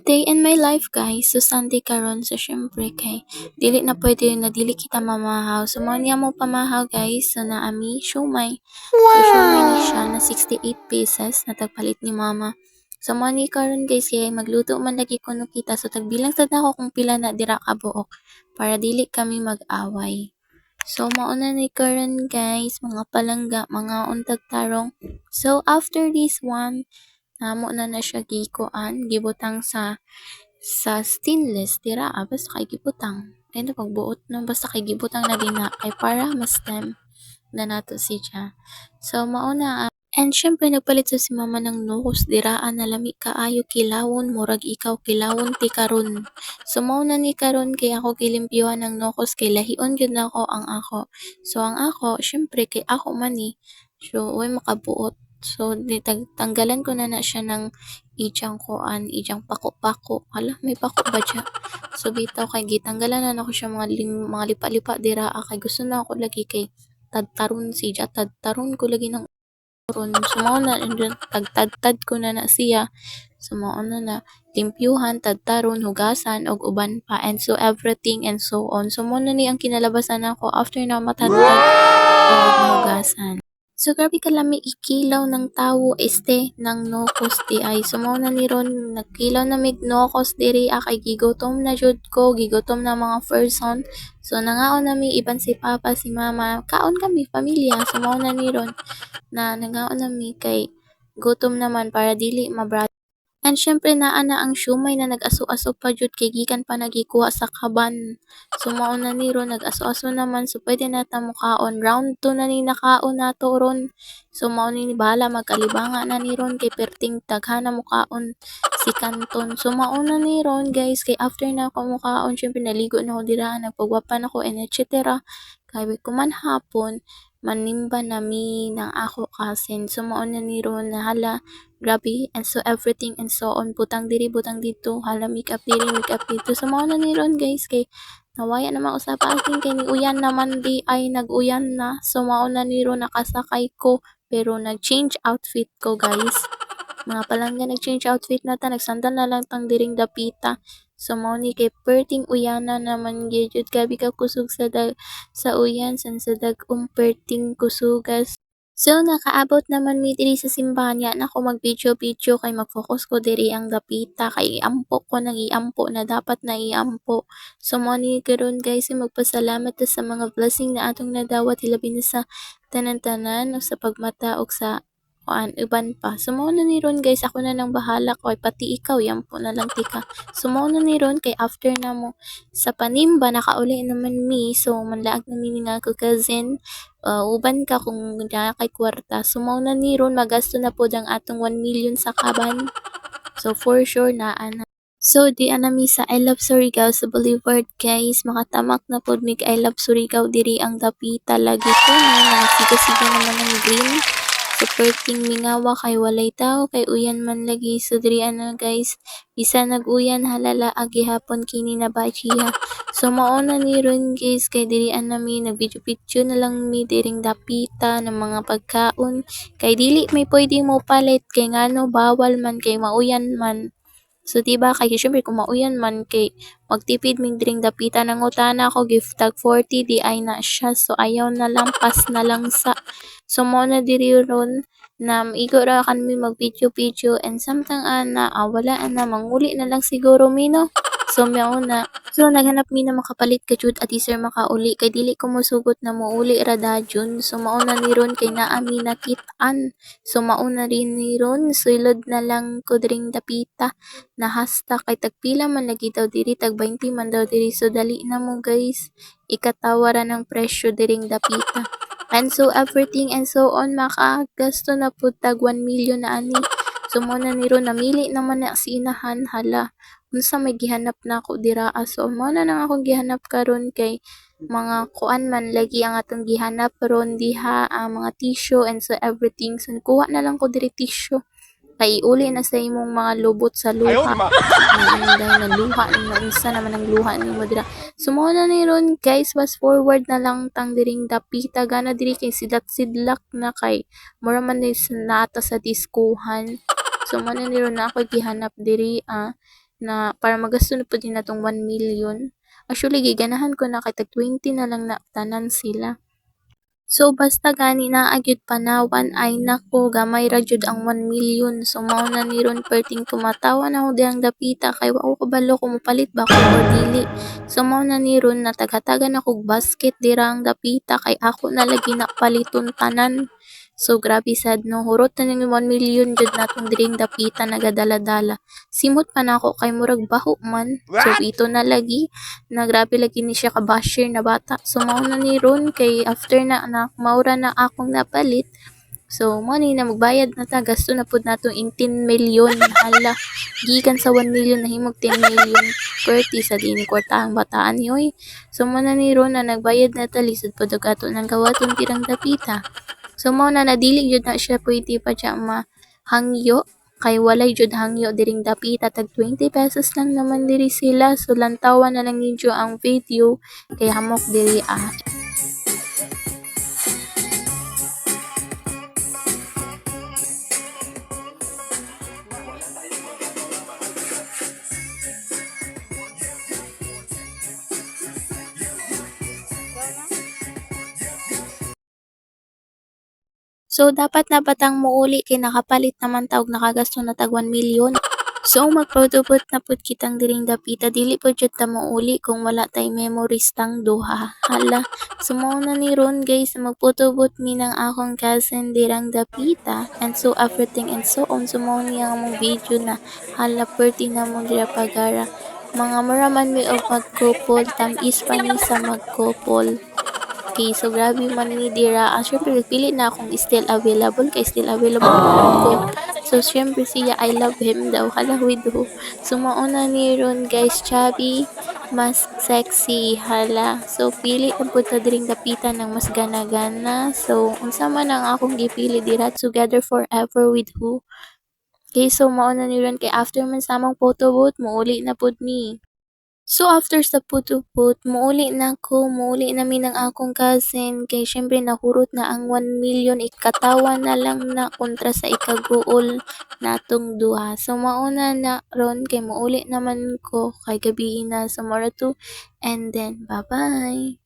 day in my life guys. So Sunday karon, so syempre kay dili na pwede na dili kita mamahaw. So mao niya mo pamahaw guys. So naami siomai. So siomai ni siya na 68 pesos na tagpalit ni mama. So mao ni karon guys kay magluto man lagi kuno kita. So tagbilang sad ako kung pila na dira ka buok para dili kami mag-away. So mauna ni karon guys, mga palangga, mga untag tarong. So after this one, namo na siya gikuan, gibutang sa stainless dira basta kay gibutang. Ay na pagbuot no basta kay gibutang na dina kay para mas stem na nato siya. So mauna and syempre nagpalit sa si mama ng nukos diraan na lami kaayo kilawon murag ikaw kilawon ti karon. So mauna ni karon kay ako gilimpyuhan ng nukos kay lahion gyud nako ang ako. So ang ako syempre kay ako man ni. So way makabuot. So tanggalan ko na siya ng ijang kuan, ijang pako-pako. Hala, may pako ba dya? So bitaw kay gitanggalan na ako siya mga lipa-lipa dira kay gusto na ako lagi kay tadtaron siya, tadtaron ko lagi ng ron. So mao na tagtadtad ko na siya. So mao na limpyuhan, tadtaron, hugasan og uban pa and so everything and so on. So mo na ni ang kinalabasan ako after na matadtad og hugasan. So grabe kalami ikilaw ng tawo ng nokos di ay. So mao na ni ron nagkilaw na mig nokos diri kay gigotom na jud ko, gigotom na mga person. So nangaon nami iban si papa, si mama, kaon kami pamilya. So mao na ni ron na nangaon nami kay gutom naman para dili mabrat. And syempre naa na ang siomai na nag-aso-aso pa jud kay gikan pa nagikuha sa kaban. So mao na ni ron nag-aso-aso naman so pwede na ta mukaon. Round 2 na ni nakaon nato ron. So mao ni bahala magkalibanga na ni ron kay perting daghana mukaon si Kanton. So mao na ni ron guys kay after na ako mukaon syempre naligo na ako dira nagpagwapan ako and etc. Kay kuman hapon manimba nami ng ako kasin. So mao na ni ron na hala grabe and so everything and so on butang diri butang dito hala make up dito. So mao na ni ron guys kay nawaya naman usab akin kay ni uyan naman di ay nag-uyan na. So mao na ni ron nakasakay ko pero nag-change outfit ko guys. Mga palangga nag-change outfit na ta nagsandal na lang tang diring dapita. So mao ni kay perting uyana naman gyud gabi ka kusog sa uyan sa dag perting kusugas. So nakaabot naman mi diri sa simbahan ya nako mag-video kay mag-focus ko diri ang dapita kay iampo ko nang iampo na dapat na iampo. So mo ni karon guys magpasalamat ta sa mga blessing na atong nadawat hilabi na sa tanan-tanan o sa pagmata og sa uban pa. So mo na ni ron guys ako na nang bahala ko pati ikaw yampo na lang tika. So mo na ni ron kay after na mo sa panimba nakauli naman mi so manlaag na mi nga ko cousin uban ka kung na kay kwarta. So mao na ni ron magasto na pod ang atong 1 million sa kaban. So for sure na ana. So di anami sa I Love Surigao sa Boulevard guys, makatamak na pod mig I Love Surigao diri ang dapita lagi ko na siga-siga naman ang green. So perting mingawa kay walay tao kay uyan man lagi so diri ano guys bisa nag-uyan halala agi hapon kini na bachiya. So mao na ni ron guys kay diri anami nag-video na lang mi diring dapita ng mga pagkaon kay dili may pwede mo palit kay ngano bawal man kay mauyan man. So diba kay syempre kung mauyan man kay magtipid mig diring dapita nang utana ko gift tag 40 di ay na siya so ayaw na lang pas na lang sa. So mo na diri ron na igo ra kami mag-video and samtang ana wala na manguli na lang siguro mino. So mao na. So naghanap mi na makapalit ka jud at sir makauli kay dili ko mosugot na mouli ra dajon. So mao na ni ron kay naa mi nakit-an. So mao na rin ni ron sulod na lang ko diring dapita na hasta kay tagpila man lagi daw diri tag 20 man daw diri so dali na mo guys ikatawaran ng presyo diring dapita. And so everything and so on makagasto na pud tag 1 million na ani. So mo na ni ron namili naman na si inahan hala unsa may gihanap na ako dira so mo na nang akong gihanap karon kay mga kuan man lagi ang atong gihanap ron diha mga tissue and so everything so kuha na lang ko diri tissue kay uli na sa imong mga lubot sa luha. Dahil nagluha na unsa naman ang luha ni mo dira. So mo na ni ron guys fast forward na lang tang diring dapita gana diri kay sidlak na kay mura man ni nata sa diskuhan. So mo na ni ron na ako gihanap diri na para magasto na po din natong 1 million. Actually giganahan ko na kay tag 20 na lang na tanan sila. So basta gani na agyud panawan ay nako gamay ra jud ang 1 million. So mao na ni ron perting kumatawa na ako diyang dapita kay wa ko kabalo kung mopalit ba ko or dili. So mao na ni ron natagatagan ako basket dira ang dapita kay ako na lagi na paliton tanan. So grabe sad no, hurot na ning 1 million jud natong diring dapita nagadala-dala. Simot pa na ako kay murag baho man. So ito na lagi na grabe lagi ni siya ka-basher na bata. So mao na ni ron kay after na maura na akong napalit. So mo na magbayad na ta, gasto na pud nato in 10 million. Hala, gikan sa 1 million nahimog 10 million. Perti sa dini kwartahang bataan yoy. So mo na ni ron na nagbayad na ta lisod pud og ato nang gawaton tirang dapita. So mao na nadili jud na siya pwede pa siya mahangyo kay walay jud hangyo diring dapita tag 20 pesos lang naman diri sila. So lantawan na lang ninyo ang video kay hamok diri So dapat na batang muuli kay nakapalit naman tawag nakagasto na tag 1 million. So magpatubot na pud kitang diring dapita dili pud jud ta mauli kung wala tay memories tang duha. Hala, so mao na ni ron guys magpatubot mi ng akong cousin dirang dapita and so everything and so on. So mao ni ang among video na hala perti na mo dira pagara. Mga muraman mi og magkupol tamis pa ni sa magkupol. Okay, so grabe man ni dira. Syempre pili na akong still available kay still available man ko. So syempre siya I love him daw. Hala do. So mauna ni ron guys chubby mas sexy hala. So pili ang punta diring dapitan ng mas gana-gana. So unsa man ang akong gipili dira together forever with who. Okay, so mauna ni ron kay after man sa among photo booth muuli na pud mi. So after sa putuput, muuli namin ng akong cousin kay syempre nahurot na ang 1 million ikatawa na lang na kontra sa ikaguol natong duha. So mauna na ron kay muuli naman ko kay gabi na sa Marato and then bye bye.